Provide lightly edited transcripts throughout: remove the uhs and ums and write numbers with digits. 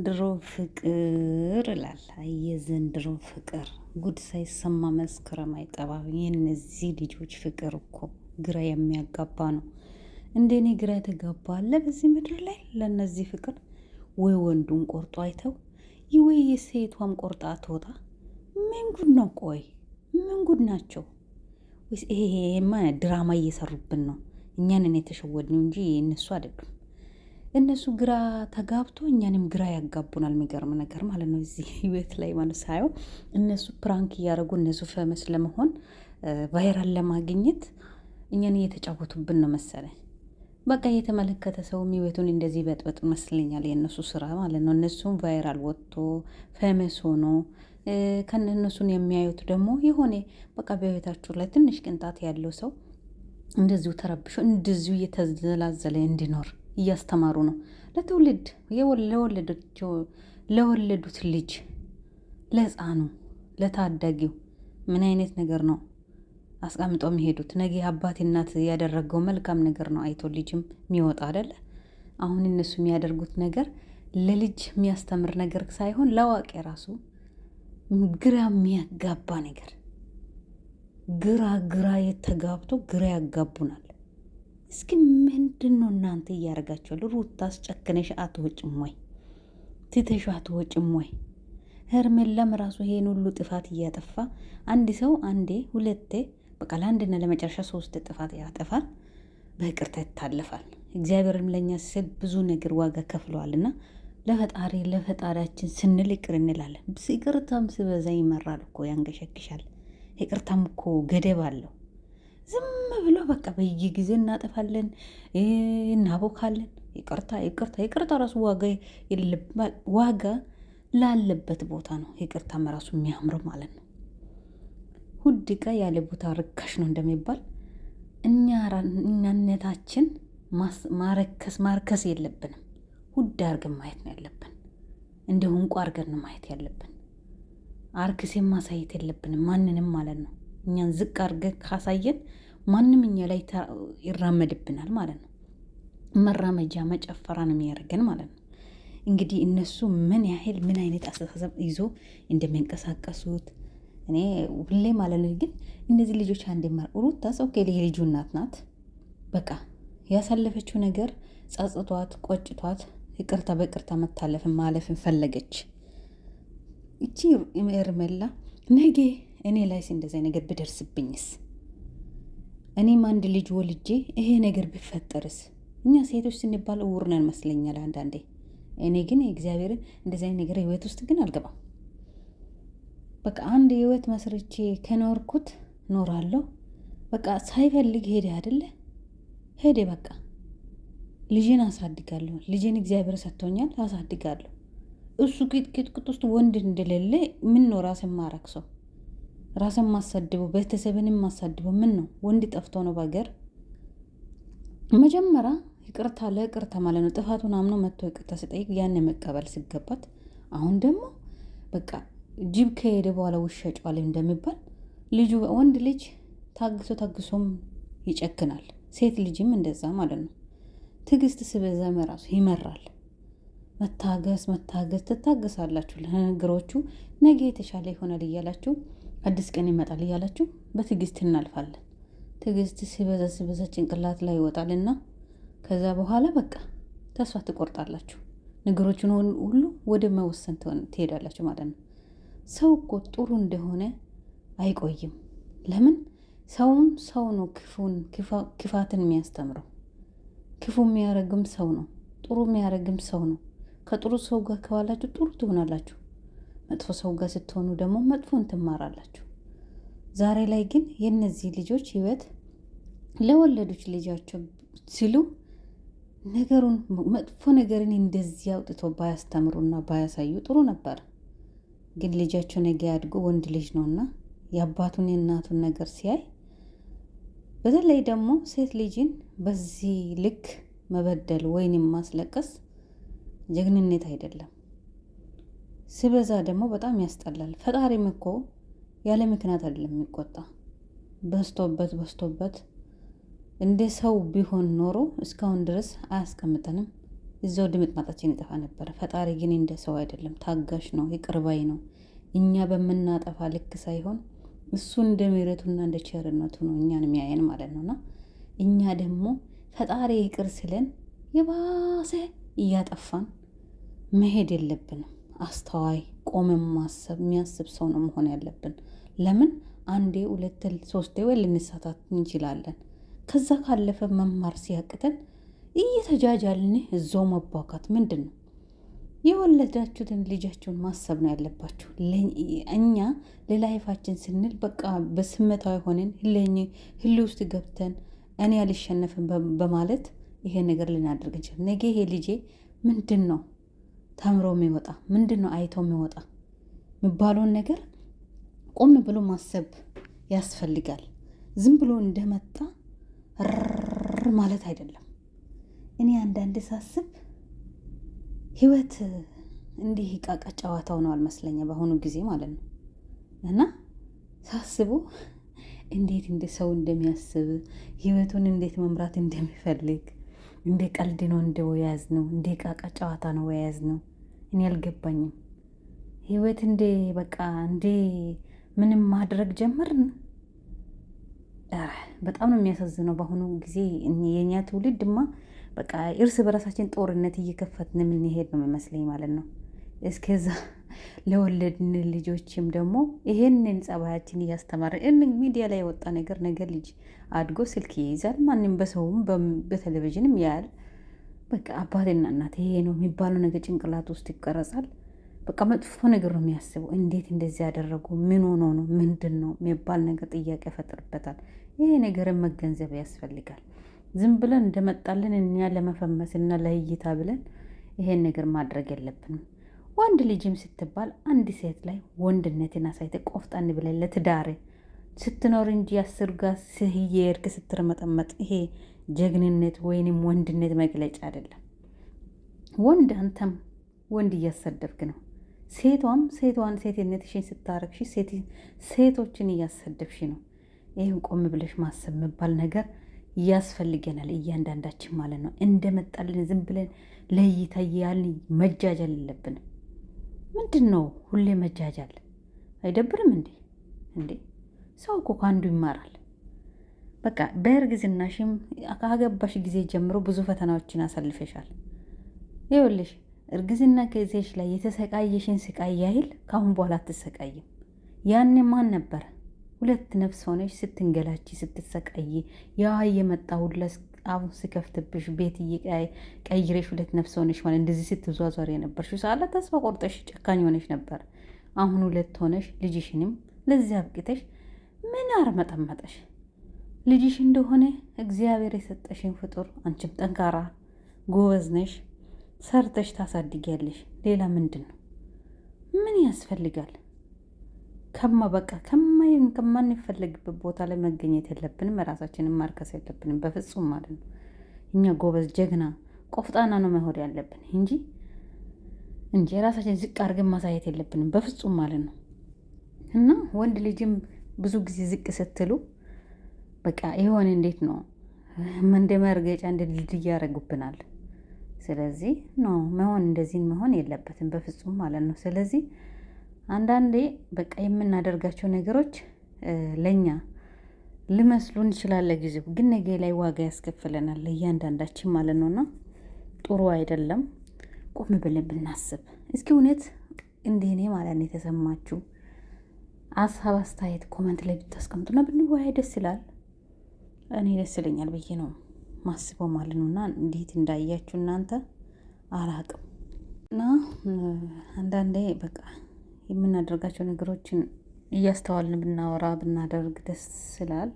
የዘንድሮ ፍቅር እላል። የዘንድሮ ፍቅር ጉድ ሳይሰማ መስከረም አይጠባም። የእነዚህ ልጆች ፍቅር እኮ ግራ የሚያጋባ ነው። እንደኔ ግራ የተጋባ አለ በዚህ ምድር ላይ? ለእነዚህ ፍቅር ወይ ወንዱን ቆርጦ አይተው ወይ የሴቷም ቆርጣ ትወጣ። ምን ጉድ ነው? ቆይ ምን ጉድ ናቸው? ወይስ ይሄማ ድራማ እየሰሩብን ነው? እኛንን የተሸወድነው እንጂ እነሱ አይደሉም። እነሱ ግራ ተጋብቶ እኛንም ግራ ያጋቡናል። የሚገርም ነገር ማለት ነው። እዚህ ህይወት ላይ ማለት ሳየው እነሱ ፕራንክ እያደረጉ እነሱ ፈመስ ለመሆን ቫይራል ለማግኘት እኛን እየተጫወቱብን ነው መሰለኝ። በቃ እየተመለከተ ሰው ህይወቱን እንደዚህ በጥበጥ መስለኛል የእነሱ ስራ ማለት ነው። እነሱም ቫይራል ወጥቶ ፈመስ ሆኖ ከነሱን የሚያዩት ደግሞ የሆነ በቃ በህይወታቸው ላይ ትንሽ ቅንጣት ያለው ሰው እንደዚሁ ተረብሾ እንደዚሁ እየተዘላዘለ እንዲኖር እያስተማሩ ነው ለትውልድ ለወለዱት ልጅ ለህፃኑ ለታዳጊው ምን አይነት ነገር ነው አስቀምጠው የሚሄዱት? ነገ አባት እናት ያደረገው መልካም ነገር ነው አይቶ ልጅም የሚወጣ አይደለ? አሁን እነሱ የሚያደርጉት ነገር ለልጅ የሚያስተምር ነገር ሳይሆን ለአዋቂ ራሱ ግራ የሚያጋባ ነገር፣ ግራ የተጋብቶ ግራ ያጋቡናል። እስኪ ምንድን ነው እናንተ እያደረጋችኋል? ሩታ አስጨክነሽ አትወጭም ወይ? ትተሽ አትወጭም ወይ? ሄርሜላም ራሱ ይሄን ሁሉ ጥፋት እያጠፋ አንድ ሰው አንዴ ሁለቴ በቃ ለአንድና ለመጨረሻ 3 ጥፋት ያጠፋል፣ በይቅርታ ይታለፋል። እግዚአብሔርም ለእኛ ስል ብዙ ነገር ዋጋ ከፍለዋልና ለፈጣሪያችን ስንል ይቅር እንላለን። ይቅርታም ሲበዛ ይመራል እኮ ያንገሸግሻል። ይቅርታም እኮ ገደብ አለው። ዝም ብሎ በቃ በየጊዜ እናጠፋለን እናቦካለን። ይቅርታ ራሱ ዋጋ ላለበት ቦታ ነው ይቅርታም ራሱ የሚያምረው ማለት ነው። ውድ ዕቃ ያለ ቦታ ርካሽ ነው እንደሚባል እኛነታችን ማርከስ የለብንም። ውድ አርገን ማየት ነው ያለብን። እንዲሁ እንቁ አርገን ማየት ያለብን። አርክሴን ማሳየት የለብንም ማንንም ማለት ነው። እኛን ዝቅ አርገን ካሳየን ማንም እኛ ላይ ይራመድብናል ማለት ነው። መራመጃ መጨፈራ ነው የሚያደርገን ማለት ነው። እንግዲህ እነሱ ምን አይነት አስተሳሰብ ይዞ እንደሚንቀሳቀሱት እኔ ሁሌ ማለት ነው። ግን እነዚህ ልጆች ሩታ ሰው የልጁ እናት ናት። በቃ ያሳለፈችው ነገር ጸጽቷት ቆጭቷት ይቅርታ በቅርታ መታለፍን ማለፍን ፈለገች። እቺ ሄርሜላ ነገ እኔ ላይስ እንደዚህ ነገር ብደርስብኝስ? እኔም አንድ ልጅ ወልጄ ይሄ ነገር ቢፈጠርስ? እኛ ሴቶች ስንባል እውር ነን መስለኛል አንዳንዴ። እኔ ግን እግዚአብሔርን እንደዚህ አይነት ነገር ህይወት ውስጥ ግን አልገባም። በቃ አንድ ህይወት መስርቼ ከኖርኩት ኖራለሁ። በቃ ሳይፈልግ ሄደ አይደለ? ሄደ በቃ። ልጅን አሳድጋለሁ። ልጅን እግዚአብሔር ሰጥቶኛል፣ አሳድጋለሁ። እሱ ቂጥ ውስጥ ወንድ እንደሌለ ምን ነው ራስን ማረክ ሰው ራስን ማሳድበው ቤተሰብንም ማሳድበው ምን ነው? ወንድ ጠፍቶ ነው በሀገር? መጀመሪያ ይቅርታ ለይቅርታ ማለት ነው። ጥፋቱን አምኖ መጥቶ ይቅርታ ሲጠይቅ ያን መቀበል ሲገባት፣ አሁን ደግሞ በቃ ከሄደ በኋላ ውሻ ጨዋል እንደሚባል ልጁ ወንድ ልጅ ታግሶም ይጨክናል። ሴት ልጅም እንደዛ ማለት ነው። ትዕግስት ሲበዛ ራሱ ይመራል። መታገስ ትታገሳላችሁ። ለነገሮቹ ነገ የተሻለ ይሆናል እያላችሁ አዲስ ቀን ይመጣል እያላችሁ በትዕግስት እናልፋለን። ትዕግስት ሲበዛ ጭንቅላት ላይ ይወጣልና ከዛ በኋላ በቃ ተስፋ ትቆርጣላችሁ። ነገሮችን ሁሉ ወደ መወሰን ትሄዳላችሁ ማለት ነው። ሰው እኮ ጥሩ እንደሆነ አይቆይም። ለምን? ሰው ነው ክፋትን የሚያስተምረው። ክፉ የሚያረግም ሰው ነው፣ ጥሩ የሚያረግም ሰው ነው። ከጥሩ ሰው ጋር ከዋላችሁ ጥሩ ትሆናላችሁ። መጥፎ ሰው ጋር ስትሆኑ ደግሞ መጥፎን ትማራላችሁ። ዛሬ ላይ ግን የእነዚህ ልጆች ህይወት ለወለዶች ልጃቸው ሲሉ ነገሩን መጥፎ ነገርን እንደዚህ አውጥቶ ባያስተምሩና ባያሳዩ ጥሩ ነበር። ግን ልጃቸው ነገ ያድጎ ወንድ ልጅ ነውና የአባቱን የእናቱን ነገር ሲያይ፣ በተለይ ደግሞ ሴት ልጅን በዚህ ልክ መበደል ወይንም ማስለቀስ ጀግንነት አይደለም። ሲበዛ ደግሞ በጣም ያስጠላል። ፈጣሪም እኮ ያለ ምክንያት አይደለም የሚቆጣ። በስቶበት እንደ ሰው ቢሆን ኖሮ እስካሁን ድረስ አያስቀምጠንም፣ እዛው ድምጥ ማጣችን ይጠፋ ነበር። ፈጣሪ ግን እንደ ሰው አይደለም፣ ታጋሽ ነው፣ ይቅርባይ ነው። እኛ በምናጠፋ ልክ ሳይሆን እሱ እንደ ምሕረቱና እንደ ቸርነቱ ነው እኛን የሚያየን ማለት ነውና እኛ ደግሞ ፈጣሪ ይቅር ስለን የባሰ እያጠፋን መሄድ የለብንም። አስተዋይ ቆመን ማሰብ የሚያስብ ሰው ነው መሆን ያለብን። ለምን አንዴ ሁለት ሶስቴ ወይ ልንሳታት እንችላለን። ከዛ ካለፈ መማር ሲያቅተን እየተጃጃልን እዛው መቧካት ምንድን ነው? የወለዳችሁትን ልጃችሁን ማሰብ ነው ያለባችሁ። እኛ ለላይፋችን ስንል በቃ በስሜታዊ ሆነን ህል ውስጥ ገብተን እኔ አልሸነፍም በማለት ይሄ ነገር ልናደርግ እንችላል። ነገ ይሄ ልጄ ምንድን ነው ተምሮ የሚወጣ ምንድን ነው አይቶ የሚወጣ የሚባለውን ነገር ቆም ብሎ ማሰብ ያስፈልጋል። ዝም ብሎ እንደመጣ ማለት አይደለም። እኔ አንዳንድ ሳስብ ህይወት እንዲህ ቃቃ ጨዋታ ሆነዋል መስለኛ በአሁኑ ጊዜ ማለት ነው። እና ሳስቡ እንዴት እንደ ሰው እንደሚያስብ ህይወቱን እንዴት መምራት እንደሚፈልግ እንደ ቀልድ ነው እንደ ወያዝ ነው እንደ ቃቃ ጨዋታ ነው ወያዝ ነው። እኔ አልገባኝም። ህይወት እንደ በቃ እንደ ምንም ማድረግ ጀመርን። በጣም ነው የሚያሳዝነው በአሁኑ ጊዜ የኛ ትውልድማ በቃ እርስ በራሳችን ጦርነት እየከፈትን የምንሄድ ነው የሚመስለኝ ማለት ነው። እስከዛ ለወለድን ልጆችም ደግሞ ይሄንን ጸባያችን እያስተማርን ሚዲያ ላይ የወጣ ነገር ነገር ልጅ አድጎ ስልክ ይይዛል። ማንም በሰውም በቴሌቪዥንም ያያል። በቃ አባቴና እናቴ ይሄ ነው የሚባለው ነገር ጭንቅላት ውስጥ ይቀረጻል። በቃ መጥፎ ነገር ነው የሚያስበው። እንዴት እንደዚህ ያደረጉ ምን ሆኖ ነው ምንድን ነው የሚባል ነገር ጥያቄ ያፈጥርበታል። ይሄ ነገርን መገንዘብ ያስፈልጋል። ዝም ብለን እንደመጣልን እኛ ለመፈመስና ለእይታ ብለን ይሄን ነገር ማድረግ የለብንም። ወንድ ልጅም ስትባል አንድ ሴት ላይ ወንድነትን አሳይተ ቆፍጣን ብለን ለትዳር ስትኖር እንጂ አስር ጋር ስህየርክ ስትረመጠመጥ ይሄ ጀግንነት ወይንም ወንድነት መግለጫ አይደለም። ወንድ አንተም ወንድ እያሰደብክ ነው። ሴቷን ሴትነትሽን ስታረግሽ ሴቶችን እያሰደብሽ ነው። ይህን ቆም ብለሽ ማሰብ የሚባል ነገር ያስፈልገናል እያንዳንዳችን ማለት ነው። እንደመጣልን ዝም ብለን ለይታ ያልን መጃጃል የለብንም። ምንድን ነው ሁሌ መጃጃል? አይደብርም እንዴ? ሰው እኮ ከአንዱ ይማራል። በቃ በእርግዝናሽም ካገባሽ ጊዜ ጀምሮ ብዙ ፈተናዎችን አሳልፈሻል። ይኸውልሽ እርግዝና ጊዜሽ ላይ የተሰቃየሽን ስቃይ ያህል ከአሁን በኋላ አትሰቃይም። ያኔ ማን ነበረ? ሁለት ነፍስ ሆነሽ ስትንገላች ስትሰቃይ ያ የመጣ ሁላ አሁን ስከፍትብሽ ቤት ቀይሬሽ ሁለት ነፍስ ሆነሽ ማለት እንደዚህ ስትዟዟሪ የነበርሽ ሳለ ተስፋ ቆርጠሽ ጨካኝ ሆነሽ ነበር። አሁን ሁለት ሆነሽ ልጅሽንም ለዚህ አብቅተሽ ምን አርመጠመጠሽ? ልጅሽ እንደሆነ እግዚአብሔር የሰጠሽን ፍጡር አንቺም ጠንካራ ጎበዝ ነሽ፣ ሰርተሽ ታሳድጊያለሽ። ሌላ ምንድን ነው? ምን ያስፈልጋል? በቃ ከማንፈለግበት ቦታ ላይ መገኘት የለብንም። ራሳችንን ማርከስ የለብንም በፍጹም ማለት ነው። እኛ ጎበዝ፣ ጀግና፣ ቆፍጣና ነው መሆን ያለብን እንጂ ራሳችን ዝቅ አድርገን ማሳየት የለብንም በፍጹም ማለት ነው። እና ወንድ ልጅም ብዙ ጊዜ ዝቅ ስትሉ በቃ የሆነ እንዴት ነው እንደ መርገጫ እንደ ድልድይ ያደርጉብናል። ስለዚህ መሆን እንደዚህ መሆን የለበትም በፍጹም ማለት ነው። ስለዚህ አንዳንዴ በቃ የምናደርጋቸው ነገሮች ለኛ ልመስሉን ይችላል ጊዜው፣ ግን ነገ ላይ ዋጋ ያስከፍለናል እያንዳንዳችን ማለት ነውና ጥሩ አይደለም። ቆም ብለን ብናስብ እስኪ እውነት እንዲህ እኔ ማለት ነው የተሰማችሁ ሀሳብ አስተያየት ኮመንት ላይ ብታስቀምጡና ብንወያይ ደስ ይላል። እኔ ደስ ይለኛል ብዬ ነው ማስበው ማለት ነውና እንዴት እንዳያችሁ እናንተ አላቅም። እና አንዳንዴ በቃ የምናደርጋቸው ነገሮችን እያስተዋልን ብናወራ ብናደርግ ደስ ይላል።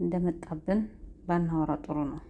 እንደመጣብን ባናወራ ጥሩ ነው።